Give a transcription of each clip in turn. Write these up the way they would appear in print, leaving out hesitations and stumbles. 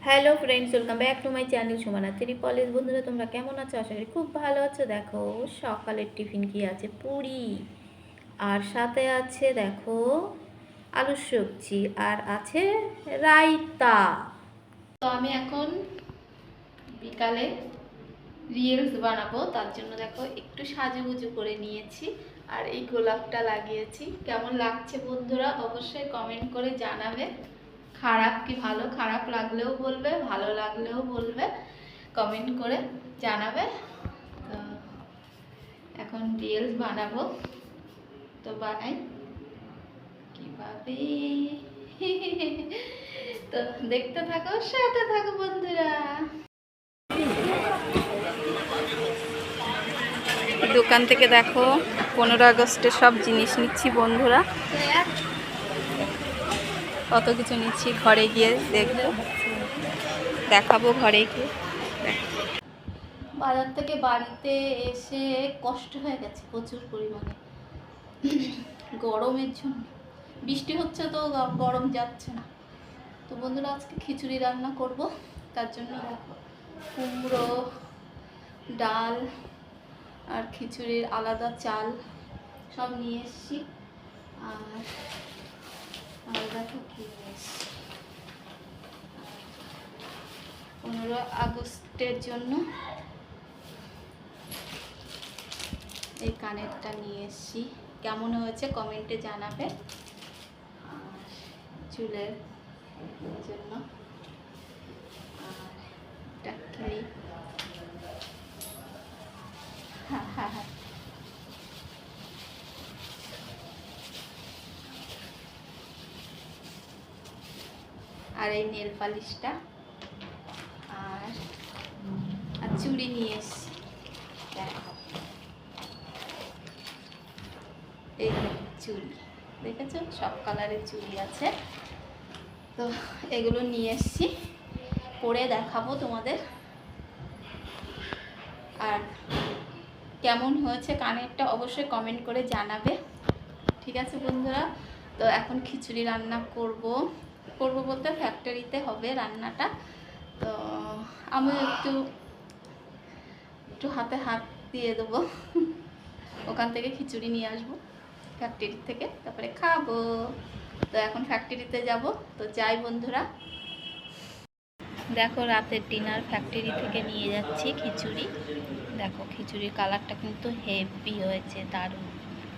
Hello friends, welcome back to my channel Sumana ত্রিপলেস। বন্ধুরা তোমরা কেমন আছো? আশা করি খুব ভালো আছো। দেখো সকালের টিফিন কি আছে, পুরি, আর সাথে আছে দেখো আলুর সবজি, আর আছে রায়তা। তো আমি এখন বিকালে রিলস বানাবো, তার জন্য দেখো একটু সাজুগুজু করে নিয়েছি আর এই গোলাপটা লাগিয়েছি। কেমন লাগছে বন্ধুরা অবশ্যই কমেন্ট করে জানাবে। খারাপ কি ভালো, খারাপ লাগলেও বলবে, ভালো লাগলেও বলবে, কমেন্ট করে জানাবে। তো এখন রিলস বানাবো, তো বানাই কিভাবে তো দেখতে থাকো, সাথে থাকো বন্ধুরা। দোকান থেকে দেখো 15 আগস্টের সব জিনিস নিচ্ছি বন্ধুরা, কত কিছু নিচ্ছি। ঘরে গিয়ে দেখবো, দেখাবো ঘরে গিয়ে। বাজার থেকে বাড়িতে এসে কষ্ট হয়ে গেছে প্রচুর পরিমাণে, গরমের জন্য। বৃষ্টি হচ্ছে তো গরম যাচ্ছে না। তো বন্ধুরা আজকে খিচুড়ি রান্না করব, তার জন্য দেখো কুমড়ো, ডাল আর খিচুড়ির আলাদা চাল সব নিয়ে এসেছি। আর দেখো কি নিয়ে এসেছি 15 আগস্টের জন্য এই কানেরটা নিয়ে এসেছি। কেমন হয়েছে কমেন্টে জানাবে। আর চুলের জন্য আর একটা ক্লিপ, আর এই নেল পালিশটা আর চুড়ি নিয়ে এসেছি। দেখো এই চুড়ি দেখেছো, সব কালারের চুড়ি আছে। তো এগুলো নিয়ে এসেছি, পরে দেখাবো তোমাদের। আর কেমন হয়েছে কানেরটা অবশ্যই কমেন্ট করে জানাবে। ঠিক আছে বন্ধুরা, তো এখন খিচুড়ি রান্না করব বলতে ফ্যাক্টরিতে হবে রান্নাটা। তো আমি একটু হাতে হাত দিয়ে দেবো, ওখান থেকে খিচুড়ি নিয়ে আসবো ফ্যাক্টরি থেকে, তারপরে খাবো। তো এখন ফ্যাক্টরিতে যাব, তো যাই বন্ধুরা। দেখো রাতের ডিনার ফ্যাক্টরি থেকে নিয়ে যাচ্ছি খিচুড়ি। দেখো খিচুড়ির কালারটা কিন্তু হেভি হয়েছে, দারুণ।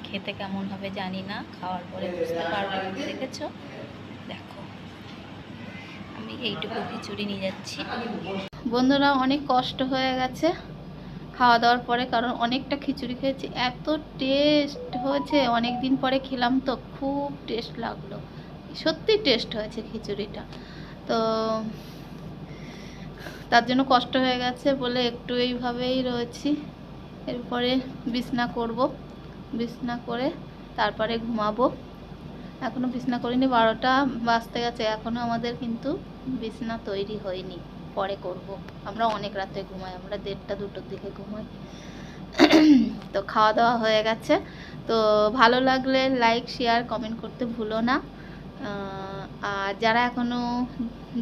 খেতে কেমন হবে জানি না, খাওয়ার পরে বুঝতে পারবো। দেখেছো, দেখো আমি এইটুকু খিচুড়ি নিয়ে যাচ্ছি বন্ধুরা। অনেক কষ্ট হয়ে গেছে খাওয়া দাওয়ার পরে, কারণ অনেকটা খিচুড়ি খেয়েছি। এত টেস্ট হয়েছে, অনেক দিন পরে খেলাম তো খুব টেস্ট লাগলো, সত্যি টেস্ট হয়েছে খিচুড়িটা। তো তার জন্য কষ্ট হয়ে গেছে বলে একটু এইভাবেই রয়েছি। এরপরে বিছনা করব, বিছনা করে তারপরে ঘুমাবো। এখনও বিছনা করিনি, 12টা বাজতে গেছে, এখনও আমাদের কিন্তু বিছনা তৈরি হয়নি, পরে করব। আমরা অনেক রাতে ঘুমাই, আমরা 1:30 2টোর দিকে ঘুমাই। তো খাওয়া দাওয়া হয়ে গেছে। তো ভালো লাগলে লাইক শেয়ার কমেন্ট করতে ভুলো না। আর যারা এখনও,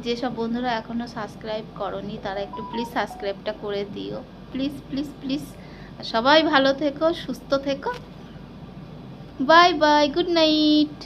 যেসব বন্ধুরা এখনও সাবস্ক্রাইব করনি, তারা একটু প্লিজ সাবস্ক্রাইবটা করে দিও, প্লিজ প্লিজ প্লিজ। সবাই ভালো থেকো, সুস্থ থেকো। Bye bye, good night.